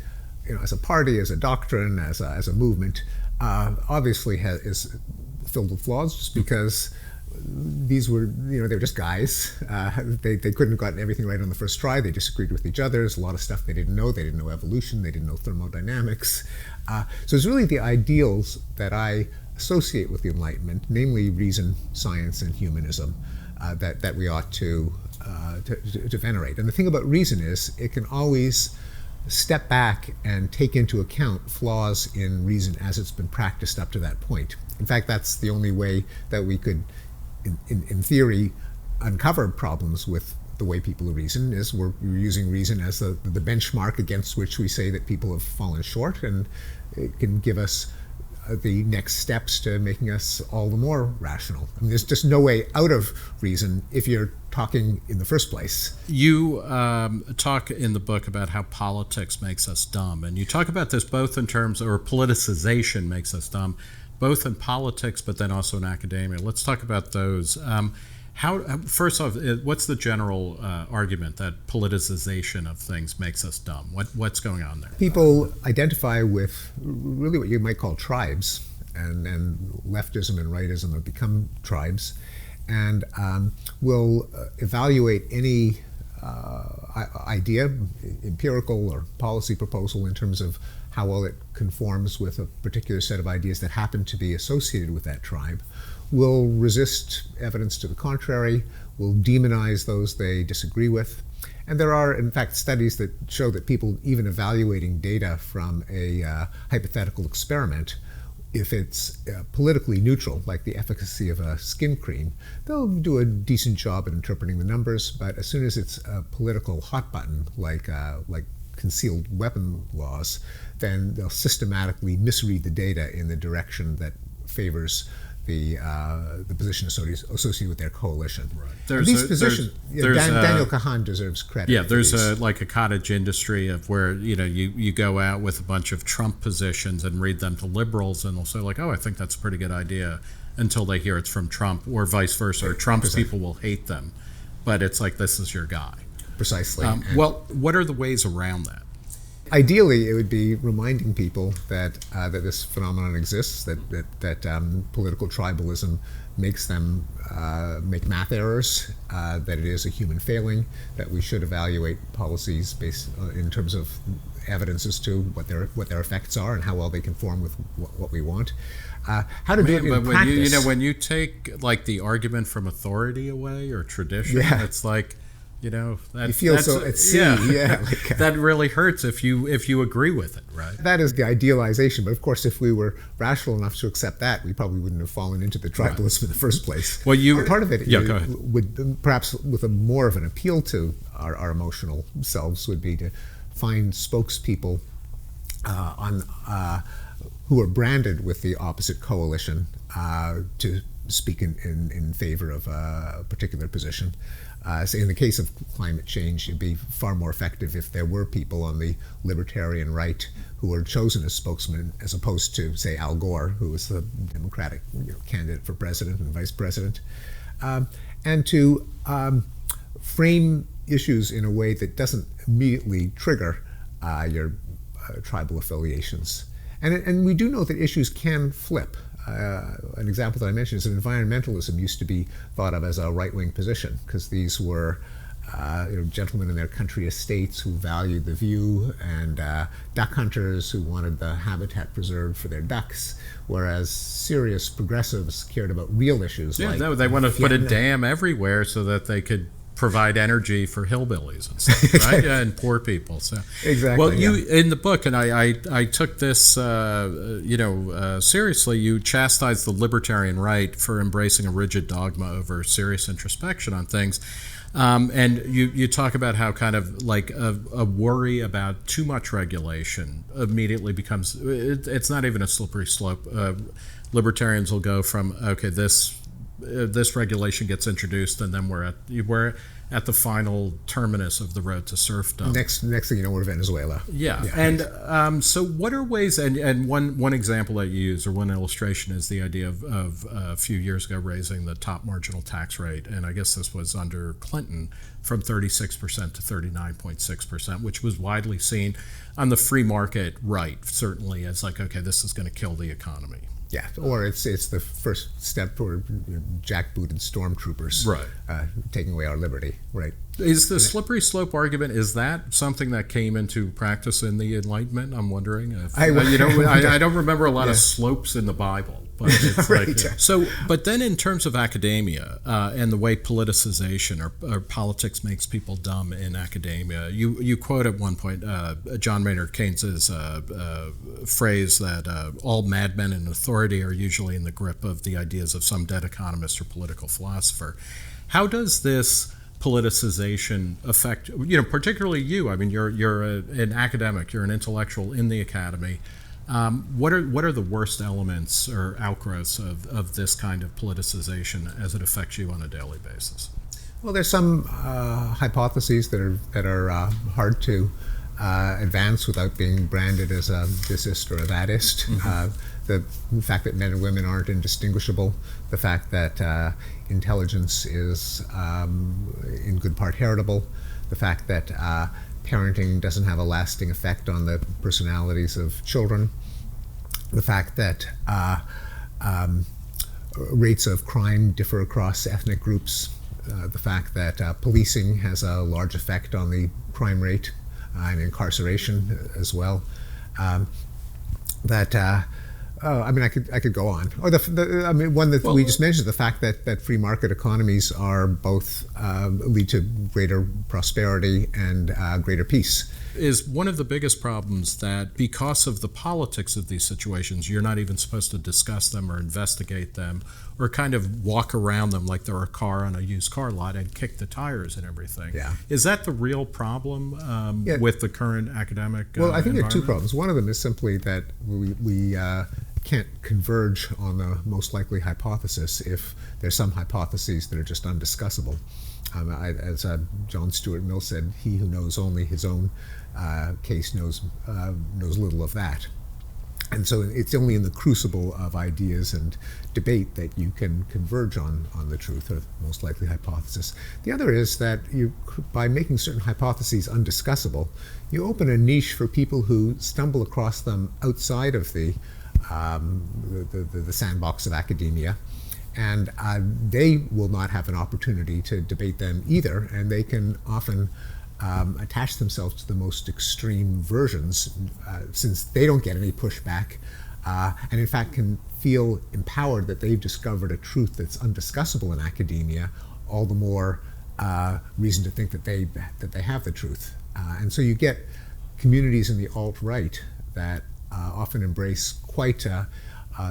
party, as a doctrine, as a movement, obviously is filled with flaws, just because these were, they were just guys. They couldn't have gotten everything right on the first try. They disagreed with each other. There's a lot of stuff they didn't know. They didn't know evolution. They didn't know thermodynamics. So it's really the ideals that I associate with the Enlightenment, namely reason, science, and humanism, that we ought to venerate. And the thing about reason is it can always step back and take into account flaws in reason as it's been practiced up to that point. In fact, that's the only way that we could, in theory, uncover problems with the way people reason, is we're using reason as the benchmark against which we say that people have fallen short, and it can give us the next steps to making us all the more rational. I mean, there's just no way out of reason if you're talking in the first place. You talk in the book about how politics makes us dumb, and you talk about this both in terms, or politicization makes us dumb, both in politics but then also in academia. Let's talk about those. First off, what's the general argument that politicization of things makes us dumb? What's going on there? People identify with really what you might call tribes, and leftism and rightism have become tribes, and will evaluate any idea, empirical or policy proposal, in terms of how well it conforms with a particular set of ideas that happen to be associated with that tribe, will resist evidence to the contrary, will demonize those they disagree with. And there are, in fact, studies that show that people even evaluating data from a hypothetical experiment, if it's politically neutral, like the efficacy of a skin cream, they'll do a decent job at interpreting the numbers. But as soon as it's a political hot button, like concealed weapon laws, then they'll systematically misread the data in the direction that favors the position associated with their coalition. Right. Daniel Kahan deserves credit. Yeah, there's a cottage industry of where you go out with a bunch of Trump positions and read them to liberals, and they'll say oh, I think that's a pretty good idea, until they hear it's from Trump, or vice versa. Or Trump's people will hate them, but it's this is your guy. Precisely. Well, what are the ways around that? Ideally, it would be reminding people that this phenomenon exists, that political tribalism makes them make math errors, that it is a human failing, that we should evaluate policies based in terms of evidence as to what their effects are and how well they conform with what we want. How to do it in practice. When you take the argument from authority away or tradition, it's you feel so at sea. That really hurts if you agree with it, right? That is the idealization. But of course, if we were rational enough to accept that, we probably wouldn't have fallen into the tribalism in the first place. Well, part of it go ahead. Would perhaps with more of an appeal to our emotional selves would be to find spokespeople who are branded with the opposite coalition to speak in favor of a particular position. So in the case of climate change, it'd be far more effective if there were people on the libertarian right who were chosen as spokesmen, as opposed to, say, Al Gore, who was the Democratic candidate for president and vice president, and to frame issues in a way that doesn't immediately trigger your tribal affiliations. And we do know that issues can flip. An example that I mentioned is that environmentalism used to be thought of as a right-wing position, because these were gentlemen in their country estates who valued the view, and duck hunters who wanted the habitat preserved for their ducks, whereas serious progressives cared about real issues. Yeah, like no, they want to put a dam everywhere so that they could provide energy for hillbillies and stuff, right? Yeah, and poor people. So exactly. Well, you in the book, and I took this seriously. You chastise the libertarian right for embracing a rigid dogma over serious introspection on things. And you talk about how kind of like a worry about too much regulation immediately becomes, it's not even a slippery slope. Libertarians will go from, okay, this regulation gets introduced, and then we're at the final terminus of the road to serfdom. Next thing you know, we're Venezuela. Yeah. And so what are ways, and one example that you use, or one illustration, is the idea of a few years ago raising the top marginal tax rate, and I guess this was under Clinton, from 36% to 39.6%, which was widely seen on the free market right, certainly, as like, okay, this is going to kill the economy. Yeah, or it's the first step toward jackbooted stormtroopers, right, taking away our liberty, right? Is the slippery slope argument, is that something that came into practice in the Enlightenment? I'm wondering. If, I don't remember a lot of slopes in the Bible. But it's right, like, so, but then in terms of academia and the way politicization or politics makes people dumb in academia, you quote at one point John Maynard Keynes's phrase that all madmen in authority are usually in the grip of the ideas of some dead economist or political philosopher. How does this politicization affect, particularly you? I mean, you're an academic, you're an intellectual in the academy. What are the worst elements or outgrowths of this kind of politicization as it affects you on a daily basis? Well, there's some hypotheses that are hard to advance without being branded as a thisist or a thatist. The fact that men and women aren't indistinguishable, the fact that intelligence is in good part heritable, the fact that parenting doesn't have a lasting effect on the personalities of children, the fact that rates of crime differ across ethnic groups, the fact that policing has a large effect on the crime rate and incarceration as well, I could go on. Or one that we just mentioned, the fact that free market economies are both lead to greater prosperity and greater peace. Is one of the biggest problems that because of the politics of these situations, you're not even supposed to discuss them or investigate them or kind of walk around them like they're a car on a used car lot and kick the tires and everything. Yeah. Is that the real problem with the current academic Well, I think there are two environment? problems. One of them is simply that we can't converge on the most likely hypothesis if there's some hypotheses that are just undiscussable. As John Stuart Mill said, he who knows only his own case knows little of that. And so it's only in the crucible of ideas and debate that you can converge on the truth or the most likely hypothesis. The other is that by making certain hypotheses undiscussable, you open a niche for people who stumble across them outside of the sandbox of academia, and they will not have an opportunity to debate them either, and they can often attach themselves to the most extreme versions since they don't get any pushback, and in fact can feel empowered that they've discovered a truth that's undiscussable in academia, all the more reason to think that they have the truth. And so you get communities in the alt-right that often embrace quite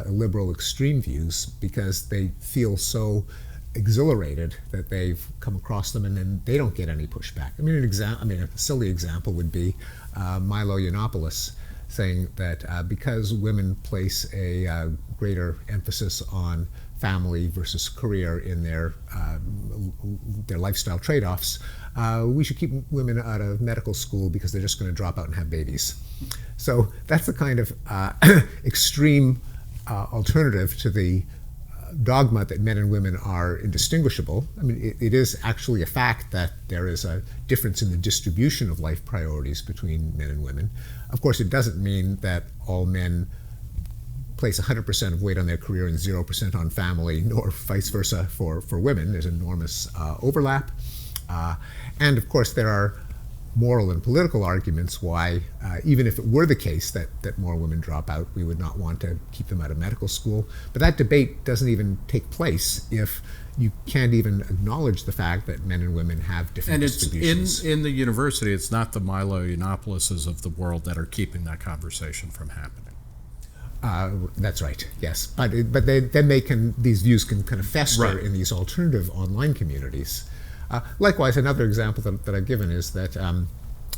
liberal extreme views because they feel so exhilarated that they've come across them and then they don't get any pushback. I mean, a silly example would be Milo Yiannopoulos saying that because women place a greater emphasis on family versus career in their lifestyle trade-offs, we should keep women out of medical school because they're just going to drop out and have babies. So that's the kind of extreme alternative to the dogma that men and women are indistinguishable. I mean, it is actually a fact that there is a difference in the distribution of life priorities between men and women. Of course, it doesn't mean that all men place 100% of weight on their career and 0% on family, nor vice versa for women. There's enormous overlap. And of course, there are moral and political arguments why, even if it were the case that more women drop out, we would not want to keep them out of medical school. But that debate doesn't even take place if you can't even acknowledge the fact that men and women have different distributions. And in the university, it's not the Milo Yiannopoulos of the world that are keeping that conversation from happening. That's right, yes. But these views can kind of fester in these alternative online communities. Likewise, another example that I've given is that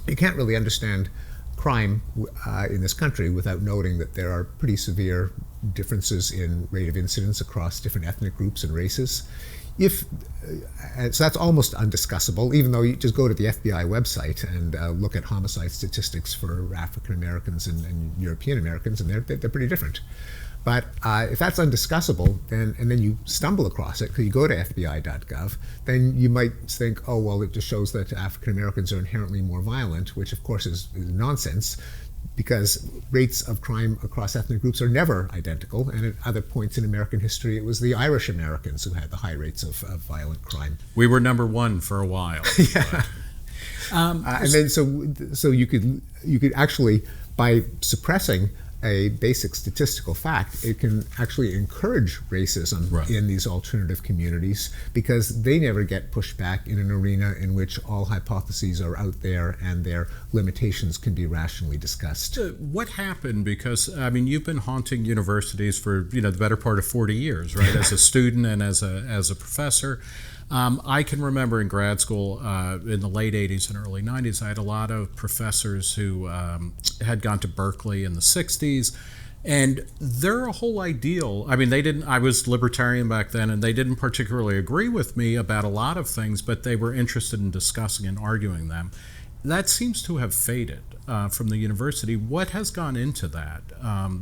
you can't really understand crime in this country without noting that there are pretty severe differences in rate of incidence across different ethnic groups and races. So that's almost undiscussable, even though you just go to the FBI website and look at homicide statistics for African Americans and European Americans, and they're pretty different. But if that's undiscussable, and then you stumble across it because you go to FBI.gov, then you might think, oh, well, it just shows that African Americans are inherently more violent, which of course is nonsense, because rates of crime across ethnic groups are never identical. And at other points in American history, it was the Irish Americans who had the high rates of violent crime. We were number one for a while. Yeah. And then so you could actually, by suppressing a basic statistical fact, it can actually encourage racism in these alternative communities, because they never get pushed back in an arena in which all hypotheses are out there and their limitations can be rationally discussed. What happened? Because, I mean, you've been haunting universities for, the better part of 40 years, right? As a student and as a professor. I can remember in grad school in the late 80s and early 90s, I had a lot of professors who had gone to Berkeley in the 60s, and their whole ideal, I mean, I was libertarian back then, and they didn't particularly agree with me about a lot of things, but they were interested in discussing and arguing them. That seems to have faded from the university. What has gone into that,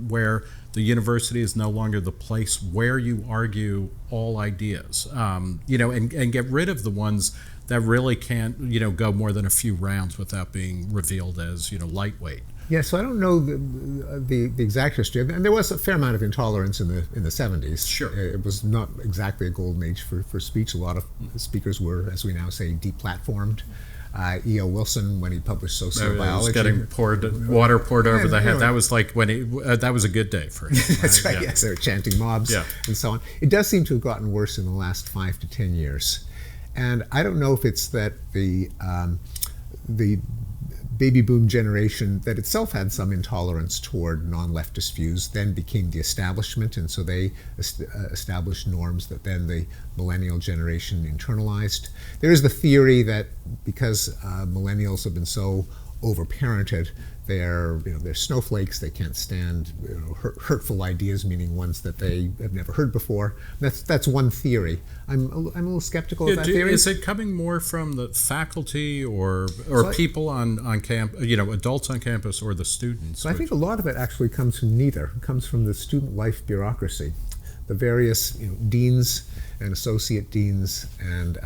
where the university is no longer the place where you argue all ideas, and get rid of the ones that really can't, go more than a few rounds without being revealed as, lightweight? Yeah, so I don't know the exact history, and there was a fair amount of intolerance in the 70s. Sure. It was not exactly a golden age for speech. A lot of speakers were, as we now say, deplatformed. E.O. Wilson, when he published Sociobiology, was getting water poured over the head. That was like when that was a good day for him. That's right. Yes, they were chanting mobs and so on. It does seem to have gotten worse in the last 5 to 10 years, and I don't know if it's that the baby boom generation that itself had some intolerance toward non-leftist views, then became the establishment, and so they established norms that then the millennial generation internalized. There is the theory that because millennials have been so overparented, they're snowflakes. They can't stand hurtful ideas, meaning ones that they have never heard before. That's one theory. I'm a little skeptical of that theory. Is it coming more from the faculty or people on campus, adults on campus, or the students? So I think a lot of it actually comes from neither. It comes from the student life bureaucracy, the various deans and associate deans and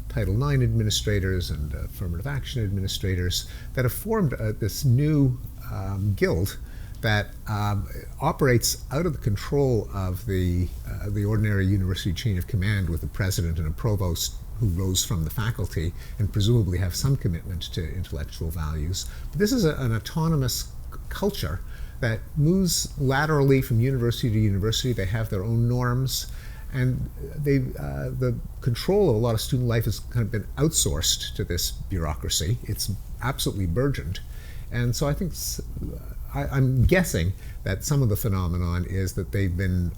Title IX administrators and affirmative action administrators that have formed this new guild that operates out of the control of the ordinary university chain of command, with a president and a provost who rose from the faculty and presumably have some commitment to intellectual values. But this is an autonomous culture that moves laterally from university to university. They have their own norms. And the control of a lot of student life has kind of been outsourced to this bureaucracy. It's absolutely burgeoned. And so I think, I'm guessing that some of the phenomenon is that they've been,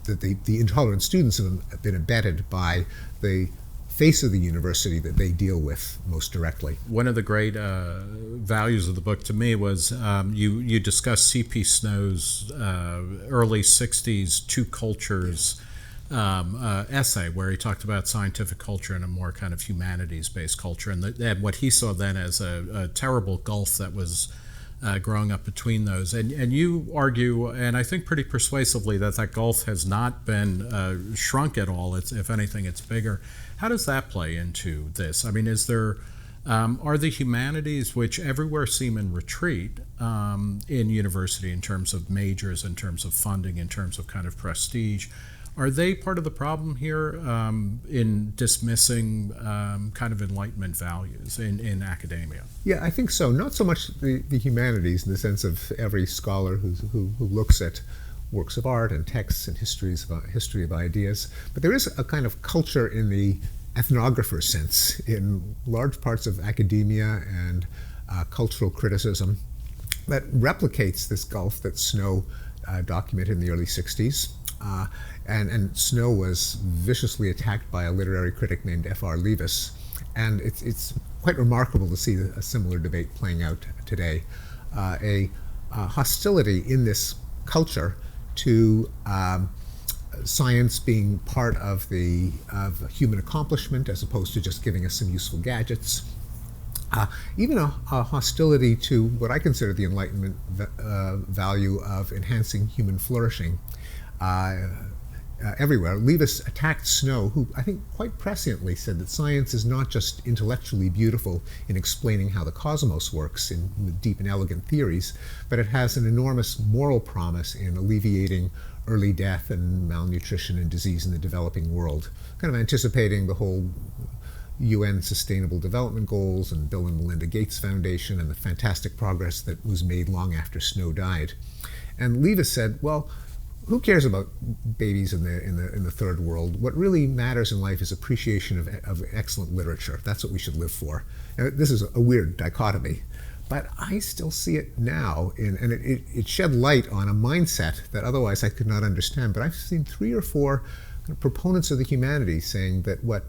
the intolerant students have been abetted by the face of the university that they deal with most directly. One of the great values of the book to me was you discuss C.P. Snow's early 60s Two Cultures essay, where he talked about scientific culture and a more kind of humanities-based culture, and what he saw then as a terrible gulf that was growing up between those. And you argue, and I think pretty persuasively, that gulf has not been shrunk at all. If anything, it's bigger. How does that play into this? I mean, are the humanities, which everywhere seem in retreat in university in terms of majors, in terms of funding, in terms of kind of prestige, Are they part of the problem here in dismissing kind of Enlightenment values in academia? Yeah, I think so. Not so much the humanities in the sense of every scholar who looks at works of art and texts and history of ideas, but there is a kind of culture in the ethnographer sense in large parts of academia and cultural criticism that replicates this gulf that Snow documented in the early 60s. And Snow was viciously attacked by a literary critic named F.R. Leavis. And it's quite remarkable to see a similar debate playing out today. A hostility in this culture to science being part of human accomplishment as opposed to just giving us some useful gadgets. Even a hostility to what I consider the Enlightenment value of enhancing human flourishing everywhere. Leavis attacked Snow, who I think quite presciently said that science is not just intellectually beautiful in explaining how the cosmos works with deep and elegant theories, but it has an enormous moral promise in alleviating early death and malnutrition and disease in the developing world, kind of anticipating the whole UN Sustainable Development Goals and Bill and Melinda Gates Foundation and the fantastic progress that was made long after Snow died. And Leavis said, well, who cares about babies in the third world? What really matters in life is appreciation of excellent literature. That's what we should live for. Now, this is a weird dichotomy, but I still see it now, and it shed light on a mindset that otherwise I could not understand. But I've seen 3 or 4 proponents of the humanities saying that what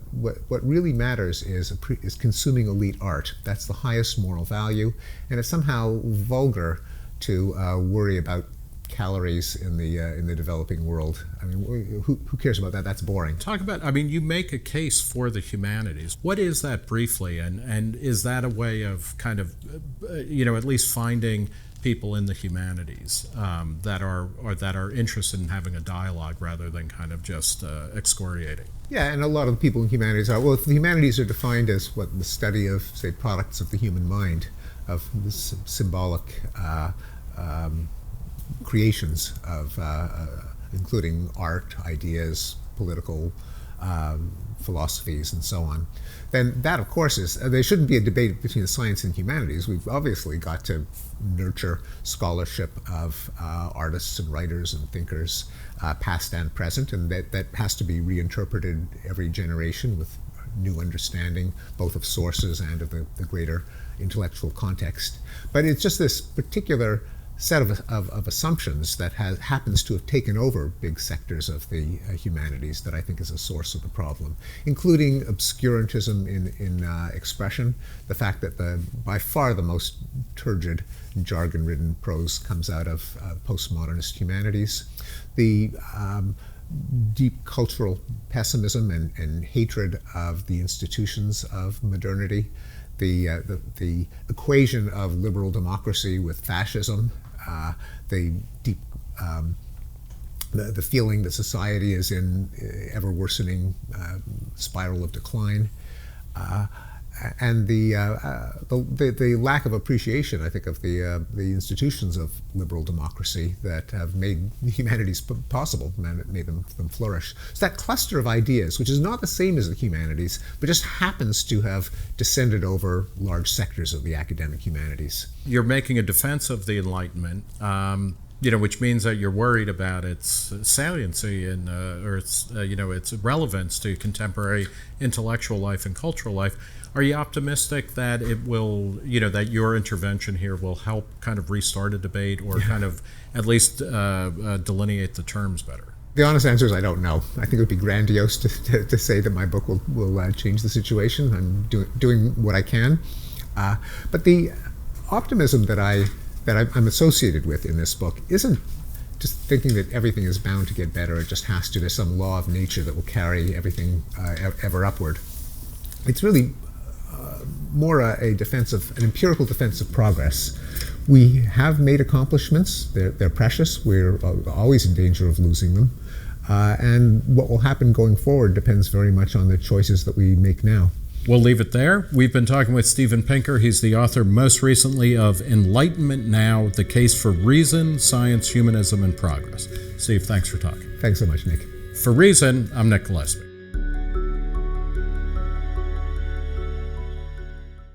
really matters is consuming elite art. That's the highest moral value, and it's somehow vulgar to worry about calories in the developing world. I mean, who cares about that? That's boring. Talk about, I mean, you make a case for the humanities. What is that briefly, and is that a way of kind of, at least finding people in the humanities that are interested in having a dialogue rather than kind of just excoriating? Yeah, and a lot of the people in humanities are, well, if the humanities are defined as the study of, say, products of the human mind, of this symbolic creations of including art, ideas, political philosophies, and so on, then that, of course, there shouldn't be a debate between the science and humanities. We've obviously got to nurture scholarship of artists and writers and thinkers, past and present, and that has to be reinterpreted every generation with new understanding, both of sources and of the greater intellectual context. But it's just this particular set of assumptions that happens to have taken over big sectors of the humanities that I think is a source of the problem, including obscurantism in expression, the fact that by far the most turgid, jargon-ridden prose comes out of postmodernist humanities, the deep cultural pessimism and hatred of the institutions of modernity, the equation of liberal democracy with fascism, the deep the feeling that society is in ever worsening spiral of decline, and the lack of appreciation, I think, of the institutions of liberal democracy that have made humanities possible, made them flourish. So that cluster of ideas, which is not the same as the humanities, but just happens to have descended over large sectors of the academic humanities. You're making a defense of the Enlightenment, which means that you're worried about its saliency and or its relevance to contemporary intellectual life and cultural life. Are you optimistic that it will, that your intervention here will help kind of restart a debate or kind of at least delineate the terms better? The honest answer is I don't know. I think it would be grandiose to say that my book will change the situation. I'm doing what I can. But the optimism that I'm associated with in this book isn't just thinking that everything is bound to get better. It just has to. There's some law of nature that will carry everything ever upward. It's really more an empirical defense of progress. We have made accomplishments. They're precious. We're always in danger of losing them. And what will happen going forward depends very much on the choices that we make now. We'll leave it there. We've been talking with Steven Pinker. He's the author most recently of Enlightenment Now, The Case for Reason, Science, Humanism, and Progress. Steve, thanks for talking. Thanks so much, Nick. For Reason, I'm Nick Gillespie.